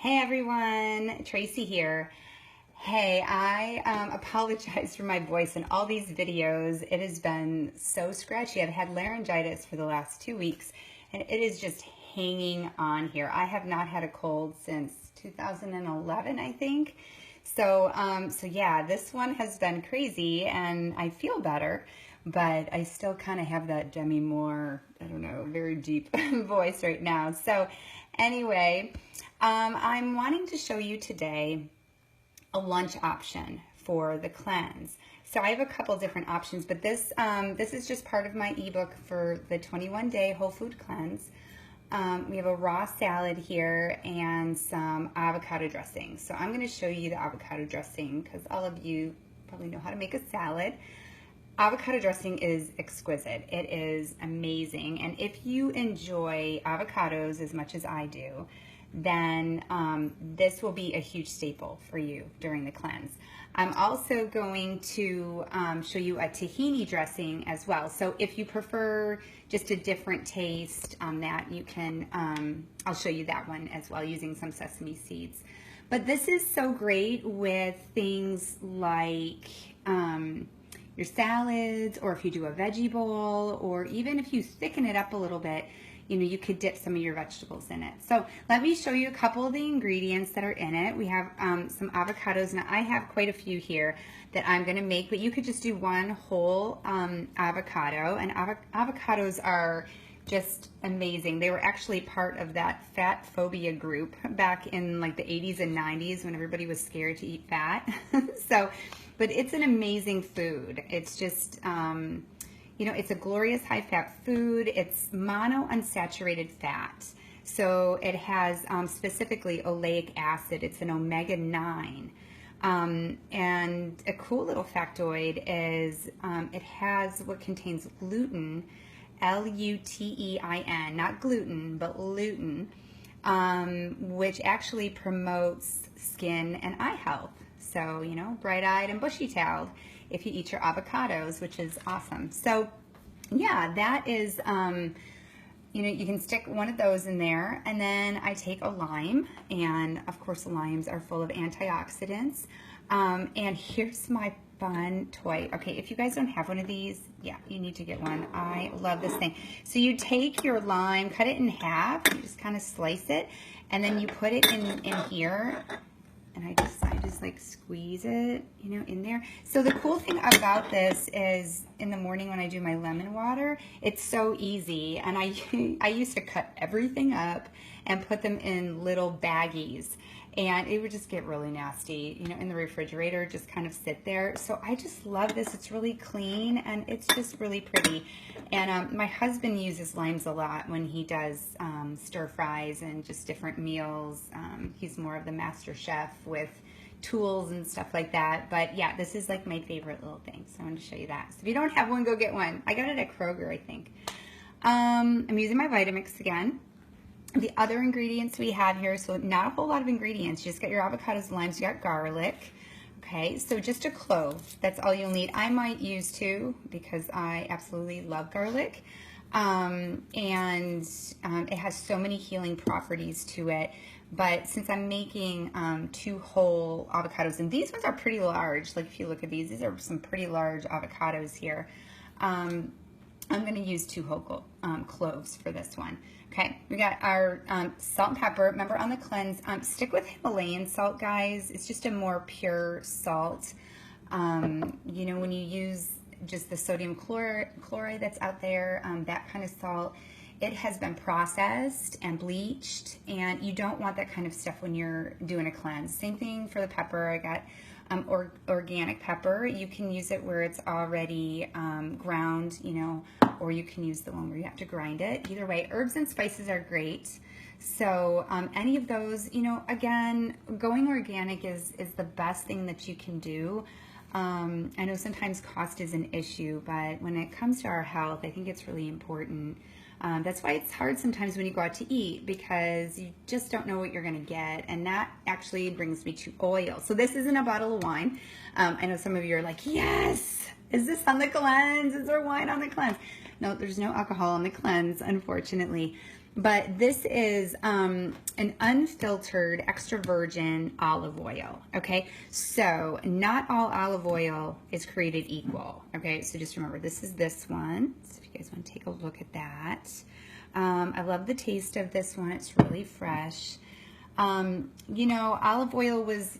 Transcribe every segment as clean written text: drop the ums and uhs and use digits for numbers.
Hey everyone, Tracy here. Hey, I apologize for my voice in all these videos. It has been so scratchy. I've had laryngitis for the last 2 weeks and it is just hanging on here. I have not had a cold since 2011, I think. So yeah, this one has been crazy and I feel better, but I still kind of have that Demi Moore, I don't know, very deep voice right now. So anyway, I'm wanting to show you today a lunch option for the cleanse. So I have a couple different options, but this is just part of my ebook for the 21-day whole food cleanse. We have a raw salad here and some avocado dressing. So I'm going to show you the avocado dressing because all of you probably know how to make a salad. Avocado dressing is exquisite. It is amazing. And if you enjoy avocados as much as I do, then this will be a huge staple for you during the cleanse. I'm also going to show you a tahini dressing as well. So if you prefer just a different taste on that, you can, I'll show you that one as well using some sesame seeds. But this is so great with things like your salads, or if you do a veggie bowl, or even if you thicken it up a little bit, you know, you could dip some of your vegetables in it. So let me show you a couple of the ingredients that are in it. We have some avocados. Now I have quite a few here that I'm going to make, but you could just do one whole avocado. And avocados are just amazing. They were actually part of that fat phobia group back in like the 80s and 90s when everybody was scared to eat fat. But it's an amazing food. It's just, you know, it's a glorious high-fat food. It's monounsaturated fat. So it has specifically oleic acid. It's an omega-9. And a cool little factoid is it has what contains gluten, L-U-T-E-I-N, not gluten, but lutein, which actually promotes skin and eye health. So, you know, bright-eyed and bushy-tailed if you eat your avocados, which is awesome. So, yeah, that is, you know, you can stick one of those in there. And then I take a lime, and of course, limes are full of antioxidants. And here's my fun toy. Okay, if you guys don't have one of these, yeah, you need to get one. I love this thing. So you take your lime, cut it in half, you just kind of slice it, and then you put it in here. And I just like squeeze it, you know, in there. So the cool thing about this is in the morning when I do my lemon water, it's so easy. And I used to cut everything up and put them in little baggies. And it would just get really nasty, you know, in the refrigerator, just kind of sit there. So I just love this. It's really clean and it's just really pretty. And my husband uses limes a lot when he does stir fries and just different meals. He's more of the master chef with tools and stuff like that. But yeah, this is like my favorite little thing. So I wanted to show you that. So if you don't have one, go get one. I got it at Kroger, I think. I'm using my Vitamix again. The other ingredients we have here, so not a whole lot of ingredients. You just got your avocados and limes. You got garlic. Okay, so just a clove. That's all you'll need. I might use two because I absolutely love garlic. And it has so many healing properties to it. But since I'm making 2 whole avocados, and these ones are pretty large. Like if you look at these are some pretty large avocados here. I'm going to use 2 whole cloves for this one. Okay, we got our salt and pepper. Remember on the cleanse, stick with Himalayan salt, guys. It's just a more pure salt. You know, when you use just the sodium chloride that's out there, that kind of salt, it has been processed and bleached, and you don't want that kind of stuff when you're doing a cleanse. Same thing for the pepper. I got organic pepper. You can use it where it's already ground, you know, or you can use the one where you have to grind it. Either way, herbs and spices are great. So any of those, you know, again, going organic is the best thing that you can do. I know sometimes cost is an issue, but when it comes to our health, I think it's really important. That's why it's hard sometimes when you go out to eat, because you just don't know what you're going to get. And that actually brings me to oil. So this isn't a bottle of wine. I know some of you are like, yes, is this on the cleanse? Is there wine on the cleanse? No, there's no alcohol on the cleanse, unfortunately. But this is an unfiltered extra virgin olive oil, okay? So not all olive oil is created equal, okay? So just remember, this is this one. So if you guys want to take a look at that. I love the taste of this one. It's really fresh. You know, olive oil was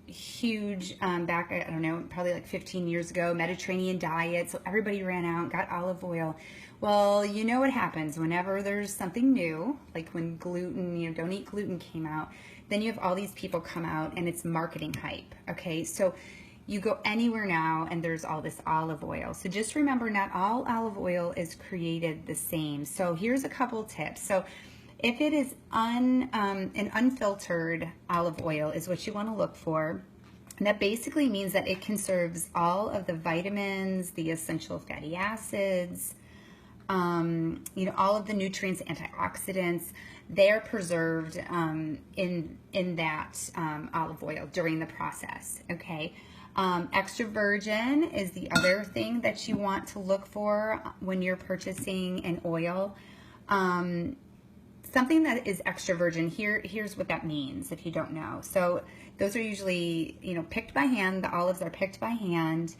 huge back, I don't know, probably like 15 years ago, Mediterranean diet, so everybody ran out and got olive oil. Well, you know what happens whenever there's something new, like when gluten, you know, don't eat gluten came out, then you have all these people come out and it's marketing hype, okay? So you go anywhere now and there's all this olive oil. So just remember, not all olive oil is created the same. So here's a couple tips. So if it is an unfiltered olive oil is what you want to look for. And that basically means that it conserves all of the vitamins, the essential fatty acids, you know, all of the nutrients, antioxidants. They're preserved in that olive oil during the process, okay? Extra virgin is the other thing that you want to look for when you're purchasing an oil. Something that is extra virgin, here's what that means if you don't know. So those are usually, you know, picked by hand. The olives are picked by hand.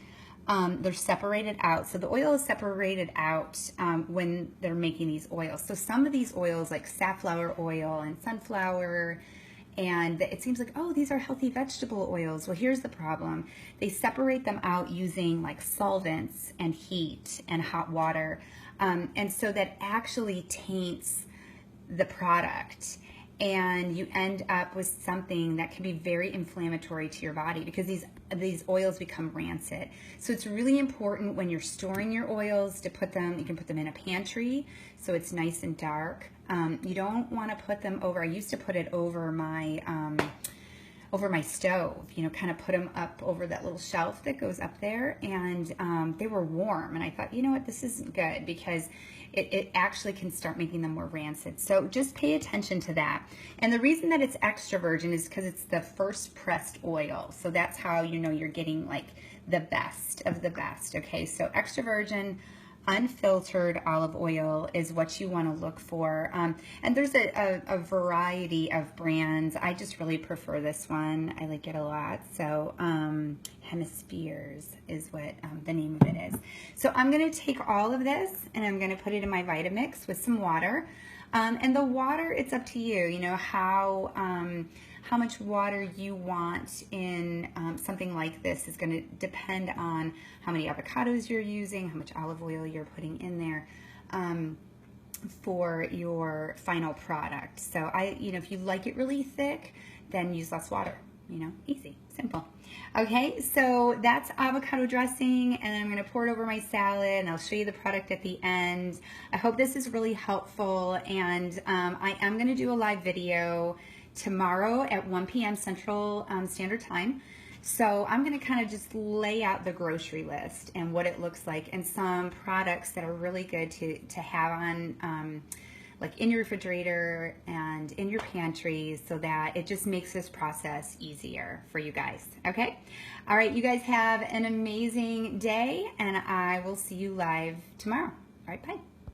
They're separated out. So the oil is separated out when they're making these oils. So some of these oils like safflower oil and sunflower, and it seems like, oh, these are healthy vegetable oils. Well, here's the problem. They separate them out using like solvents and heat and hot water. And so that actually taints the product, and you end up with something that can be very inflammatory to your body because these oils become rancid. So it's really important when you're storing your oils to put them, you can put them in a pantry so it's nice and dark. You don't want to put them over, I used to put it over my stove, you know, kind of put them up over that little shelf that goes up there, and they were warm, and I thought, you know what, this isn't good because it actually can start making them more rancid. So just pay attention to that. And the reason that it's extra virgin is because it's the first pressed oil. So that's how you know you're getting like the best of the best, okay? So extra virgin, unfiltered olive oil is what you want to look for. And there's a variety of brands. I just really prefer this one. I like it a lot. So Hemispheres is what the name of it is. So I'm going to take all of this and I'm going to put it in my Vitamix with some water. And the water, it's up to you, you know, how much water you want in something like this is going to depend on how many avocados you're using, how much olive oil you're putting in there for your final product. So you know, if you like it really thick, then use less water, you know, easy, simple. Okay, so that's avocado dressing, and I'm going to pour it over my salad, and I'll show you the product at the end. I hope this is really helpful, and I am going to do a live video tomorrow at 1 p.m. Central Standard Time. So I'm going to kind of just lay out the grocery list and what it looks like, and some products that are really good to have on like in your refrigerator and in your pantry, so that it just makes this process easier for you guys. Okay? All right, you guys have an amazing day, and I will see you live tomorrow. All right, bye.